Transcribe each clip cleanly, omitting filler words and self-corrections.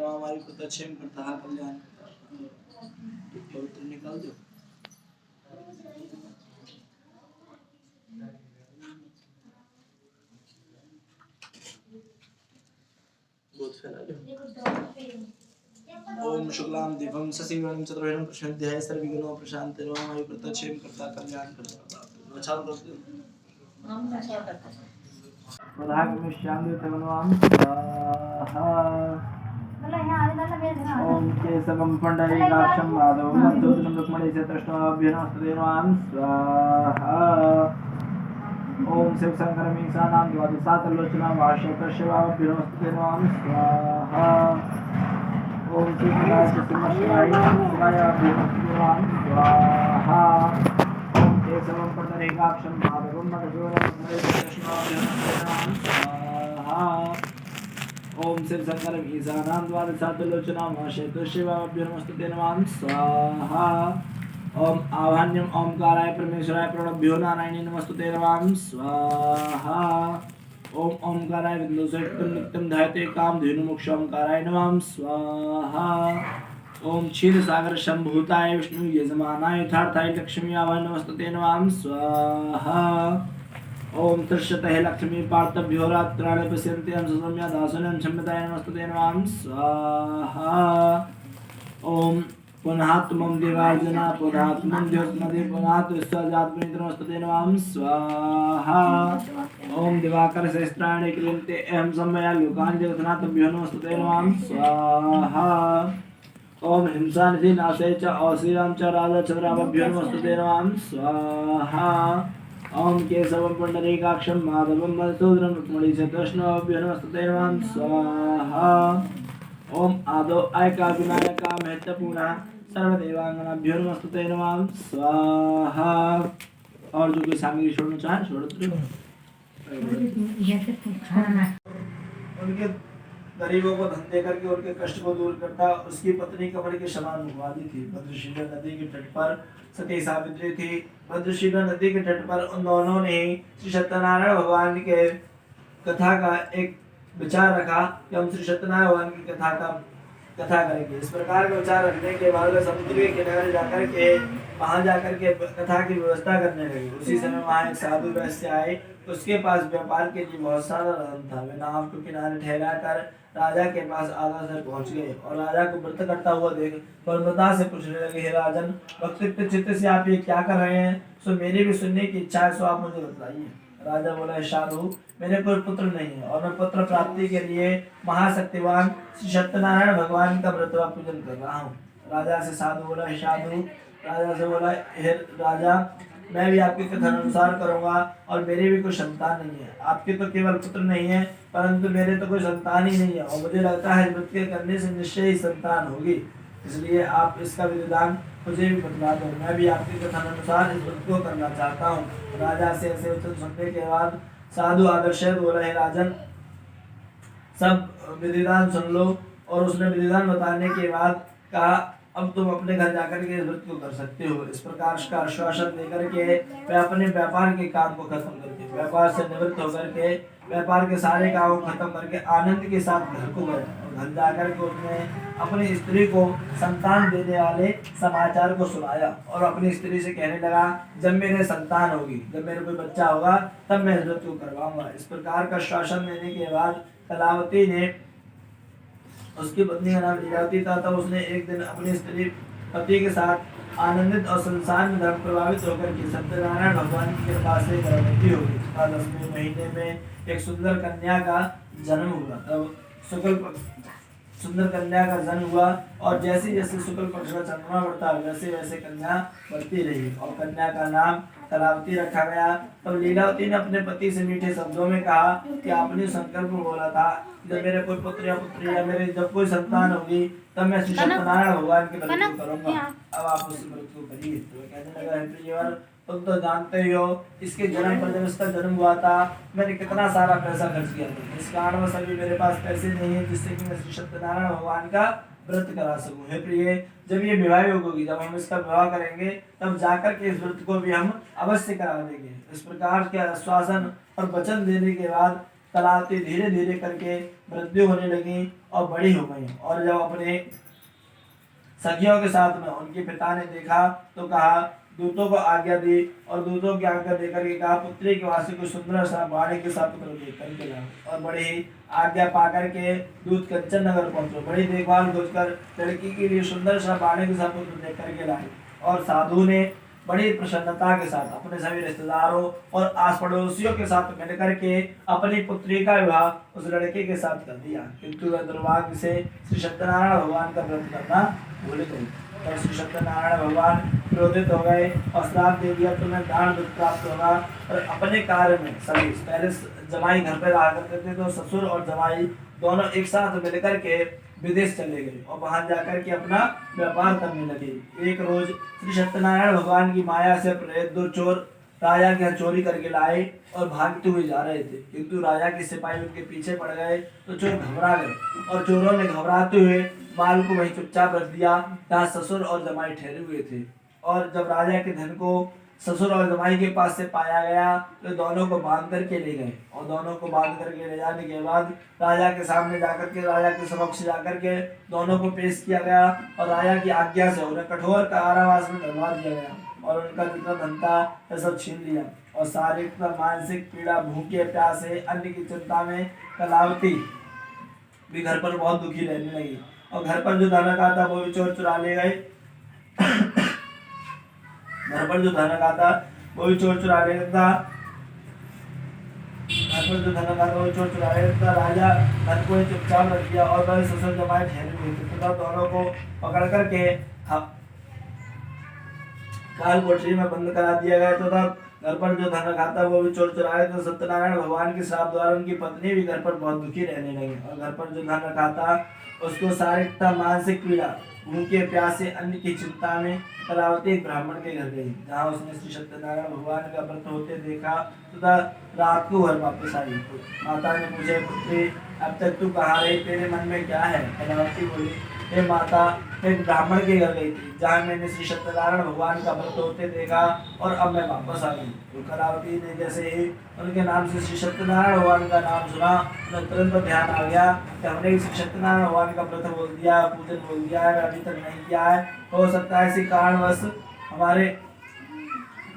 हमारी कुतक्षेम करता है कल्याण पवित्र निकाल दो। ओम शुक्लाम दिवम शशिवर्णं चतुर्भुजं प्रसन्नध्याय सर्वविघ्नों प्रशान्तिर्वां हमारी कुतक्षेम करता कल्याण करता अच्छा करते हम अच्छा करते हैं प्रधान में श्याम देवतमनवाम स्वाहा ओम केशवं पुंडरीकाक्षं माधवं मधुसूदनं रुक्मिणी चतुष्टयाभ्यनमस्तुतेनवां स्वाहा ओम शिव शंकरं ईशानां द्वादशात्रिलोचनां वाशकशिवाभ्यनमस्तुतेनवां स्वाहा ओम शिवाय शिवायाभ्यनमस्तुतेनवां स्वाहा ओम केशवं पुंडरीकाक्षं माधवं मधुसूदनं रुक्मिणी चतुष्टयाभ्यनमस्तुतेनवां स्वाहा ओम शिव शंकरं ईशानां द्वादशात्रिलोचनां वाशकशिवाभ्यनमस्तुतेनवां स्वाहा ओम आवाहन्यम ओमकाराय परमेश्वराय प्रणभ्यो नारायणे नमस्तुते नमः स्वाहा ओम ओमकाराय विद्युषक्तं नित्यं ध्यायते कामधेनु मोक्ष ओमकाराय नमः स्वाहा ओम क्षीरसागर संभूताय विष्णु यजमानाय यथार्थाय लक्ष्मी आवाहन नमस्तुते नमः स्वाहा ओम तृष्यतः लक्ष्मी पार्थभ्यो रात्राणि पश्यन्ति हम सौम्या दासनं क्षम्यताय नमस्तुते नमः स्वाहा ओम पुनः त्वं देवार्जना पुनः त्वं ज्योत्स्मदे पुनः त्रिस्वजात्मनित्रमस्तुते नमः स्वाहा ओम दिवाकर सहस्राणि क्रियन्ते अहं सम्मया लोकान् जगन्नाथभ्यो नमस्तुते नमः स्वाहा ओम हिंसानिधि नाशे च औश्रीराम च राजा चंद्राभ्यो नमस्तुते नमः स्वाहा ओम केशवं पुंडरीकाक्षं माधवं मधुसूदनं रुक्मिणी चतुष्टयाभ्यो नमस्तुते नमः स्वाहा ओम आदो आयका विनायका महत्वपूर्ण सर्वदेवांगनाभ्यो नमस्तुते नमः स्वाहा और जो कोई सामग्री छोड़ना चाहे छोड़ दो उनके गरीबों को धन दे करके उनके कष्ट को दूर करता उसकी पत्नी कमल के समान मुखवादी थी भद्रशिला नदी के तट पर सती सावित्री थी भद्रशिला नदी के तट पर उन दोनों ने श्री सत्यनारायण भगवान के कथा का एक विचार रखा कि हम श्री सत्यनारायण भगवान की कथा करेंगे। इस प्रकार का विचार रखने के बाद वे समुद्र के किनारे जाकर के वहां जाकर के कथा की व्यवस्था करने लगे। उसी समय वहां एक साधु वैश्य आए, उसके पास व्यापार के लिए बहुत सारा धन था। वे नाव के किनारे ठहरा कर राजा के पास आदर पहुंच गए और राजा को व्रत करता हुआ देख प्रसन्नता से पूछने लगे, हे राजन, भक्ति चित्त से आप ये क्या कर रहे हैं? सो मेरी भी सुनने की इच्छा है, सो आप मुझे बताइए। राजा बोला, साधु, मेरे कोई पुत्र नहीं है और मैं पुत्र प्राप्ति के लिए महाशक्तिवान श्री सत्यनारायण भगवान का व्रत पूजन कर रहा हूँ। राजा से साधु बोला, साधु राजा से बोला, हे राजा, मैं भी आपके कथन अनुसार करूंगा और मेरी भी कोई संतान नहीं है। आपके तो केवल पुत्र नहीं है परंतु मेरे तो कोई संतान ही नहीं है और मुझे लगता है व्रत के करने से निश्चय ही संतान होगी, इसलिए आप इसका विधान मुझे भी बतला दो। मैं भी आपके कथन अनुसार इस व्रत को करना चाहता हूँ। राजा से ऐसे वचन सुनने के बाद साधु आदर्श बोला, है राजन, सब विधिदान सुन लो। और उसने विधिदान बताने के बाद कहा, अब तुम अपने घर जाकर के इस व्रत को कर सकते हो। इस प्रकार का आश्वासन देकर के वे अपने व्यापार के काम को खत्म करके व्यापार से निवृत्त होकर के व्यापार के सारे काम को खत्म करके आनंद के साथ घर को गए। घर जाकर के उसने अपनी स्त्री को संतान देने वाले समाचार को सुनाया और अपनी स्त्री से कहने लगा, जब मेरे संतान होगी, जब मेरे कोई बच्चा होगा, तब मैं इस व्रत को करवाऊंगा। इस प्रकार का आश्वासन देने के बाद कलावती ने, उसकी पत्नी का नाम लीलावती था, तब उसने एक दिन अपनी स्त्री पति के साथ आनंदित और संसार में धर्म प्रभावित होकर के सत्यनारायण भगवान की कृपा से गर्भवती हो गई। 10वें महीने में एक सुंदर कन्या का जन्म हुआ। तब शुक्ल सुंदर कन्या का जन्म हुआ और जैसे जैसे शुक्ल पक्ष का चंद्रमा बढ़ता वैसे वैसे कन्या बढ़ती रही और कन्या का नाम कलावती रखा गया। तब लीलावती ने अपने पति से मीठे शब्दों में कहा कि आपने संकल्प बोला था जब मेरे कोई पुत्र या पुत्री या मेरे जब कोई संतान होगी तब मैं श्री सत्यनारायण भगवान की मृत्यु करूंगा। अब आप उस मृत्यु करिए। तो कहने लगा, हे प्रियवर, तुम तो जानते ही हो इसके जन्म पर जब इसका जन्म हुआ था मैंने कितना सारा पैसा खर्च किया था। इस कारणवश अभी मेरे पास पैसे नहीं है जिससे कि मैं श्री सत्यनारायण भगवान का व्रत करा सकूं। हे प्रिय, जब ये विवाह योग होगी, जब हम इसका विवाह करेंगे तब जाकर के इस व्रत को भी हम अवश्य करा देंगे। इस प्रकार के आश्वासन और वचन देने के बाद कलावती धीरे धीरे करके वृद्धि होने लगी और बड़ी हो गई। और जब अपने सखियों के साथ में उनके पिता ने देखा तो कहा, दूतों को आज्ञा दी और दूतों की आज्ञा देकर के कहा, पुत्री के वास्ते को सुंदर सा वाणी के साथ पुत्र लेकर के लाओ। और बड़ी आज्ञा पाकर के दूत कंचन नगर पहुंचे। बड़ी देखभाल खोजकर लड़की के लिए सुंदर सा वाणी के साथ पुत्र लेकर के लाए। और साधु ने बड़ी प्रसन्नता के साथ अपने सभी रिश्तेदारों और आस पड़ोसियों के साथ मिलकर के अपनी पुत्री का विवाह उस लड़के के साथ कर दिया। किंतु वह दुर्भाग्य से श्री सत्यनारायण भगवान का व्रत करना भूल गई। और श्री सत्यनारायण भगवान क्रोधित हो गए और श्राप दे दिया, तुम्हें दान दुख प्राप्त होगा। और अपने कार्य में सभी पहले जमाई घर पे रहा करते थे तो ससुर और जमाई दोनों एक साथ मिलकर के विदेश चले गए और वहां जाकर के अपना व्यापार करने लगे। एक रोज श्री सत्यनारायण भगवान की माया से प्रेरित दो चोर राजा के यहाँ चोरी करके लाए और भागते हुए जा रहे थे। किंतु राजा के सिपाही उनके पीछे पड़ गए तो चोर घबरा गए और चोरों ने घबराते हुए माल को वहीं चुपचाप रख दिया जहाँ ससुर और जमाई ठहरे हुए थे। और जब राजा के धन को ससुर और जमाई के पास से पाया गया तो दोनों को बांध करके ले गए। और दोनों को बांध करके ले जाने के बाद राजा के सामने जाकर के राजा के समक्ष जाकर के दोनों को पेश किया गया और राजा की आज्ञा से उन्हें कठोर कारावास में डलवा दिया गया और उनका जितना धन था वह सब छीन लिया। और शारीरिक मानसिक पीड़ा, भूखे प्यासे, अन्न की चिंता में कलावती भी घर पर बहुत दुखी रहने लगी। और घर पर जो धन का था वो भी चोर चुरा ले गए। घर पर जो धन का था वो भी चोर चुरा ले था। घर पर जो धन का था वो चोर चुरा ले था। राजा धन को चुपचाप रख दिया और वह ससुर जमाई ठहरे हुए थे तथा दोनों को पकड़ करके काल कोठरी में बंद करा दिया गया। तो घर पर जो धन खाता वो भी चोर चुराए। तो सत्यनारायण भगवान के श्राप द्वारा उनकी पत्नी भी घर पर बहुत दुखी रहने लगी। और घर पर जो धन खाता उसको शारीरिक मानसिक पीड़ा, भूखे प्यासे, अन्न की चिंता में कलावती एक ब्राह्मण के घर गई जहाँ उसने श्री सत्यनारायण भगवान का व्रत होते देखा तथा रात को घर वापस आई। माता ने पूछे, पुत्री अब तक तू कहाँ रही, तेरे मन में क्या है? कलावती बोली, हे माता, मैं एक ब्राह्मण के घर गई थी जहाँ मैंने श्री सत्यनारायण भगवान का व्रत होते देखा और अब मैं वापस आ गई। तो कलावती ने जैसे ही उनके नाम से श्री सत्यनारायण भगवान का नाम सुना उन्हें तुरंत ध्यान आ गया कि हमने श्री सत्यनारायण भगवान का व्रत बोल दिया, पूजन बोल दिया है, अभी तक नहीं किया है। हो सकता है इसी कारणवश हमारे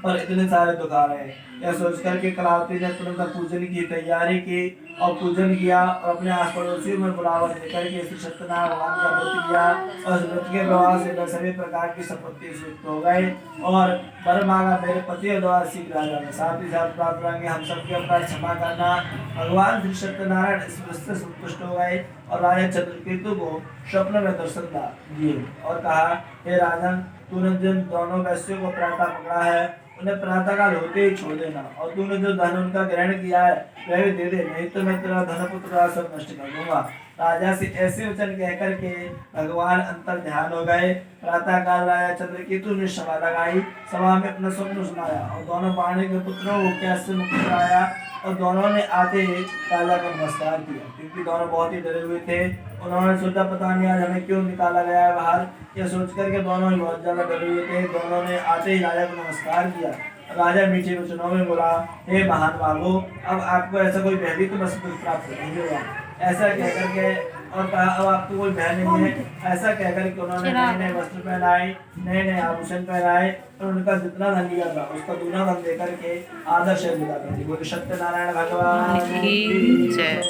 पर इतने सारे दुख आ रहे हैं। यह सोच करके कलावती ने तुरंत पूजन की तैयारी की और पूजन किया और अपने आस पड़ोसियों में बुलावा देकर के श्री सत्यनारायण भगवान का व्रत किया। और उस व्रत के प्रभाव से वह सभी प्रकार की संपत्ति युक्त हो गए और वर मांगा मेरे पति द्वारा शीघ्र आ जाए। साथ ही साथ प्रार्थना की हम सबके अपराध क्षमा करना। भगवान श्री सत्यनारायण इस व्रत से संतुष्ट हो गए और राजा चंद्रकेतु को स्वप्न में दर्शन दिए और कहा, हे राजन, तूने जिन दोनों वैश्यों को प्रातः पकड़ा है उन्हें प्रातः काल होते ही छोड़ देना और तूने जो धन उनका ग्रहण किया है वह भी दे दे, नहीं तो मैं तेरा धन पुत्र सब नष्ट कर दूंगा। राजा से ऐसे वचन कहकर के भगवान अंतर ध्यान हो गए। प्रातः काल राजा चंद्रकेतु ने सभा लगाई, सभा में अपना स्वप्न सुनाया और दोनों पाणी के पुत्रों को कैसे मुक्त कराया। और दोनों ने आते ही राजा को नमस्कार किया क्योंकि दोनों बहुत ही डरे हुए थे। उन्होंने सोचा पता नहीं आज हमें क्यों निकाला गया है बाहर, यह सोच करके दोनों ही बहुत ज्यादा डरे हुए थे। दोनों ने आते ही राजा को नमस्कार किया। राजा मीठे वचनों में बोला, हे महान बाबू, अब आपको ऐसा कोई भयभीत बस प्राप्त नहीं होगा। ऐसा कहकर के और कहा, अब आपको कोई भय नहीं है। ऐसा कहकर के उन्होंने नए नए वस्त्र पहनाए, नए नए आभूषण पहनाए और उनका जितना धन लिया था उसका दूना धन देकर के आदर्श विदा कर दी। बोले सत्यनारायण भगवान की जय।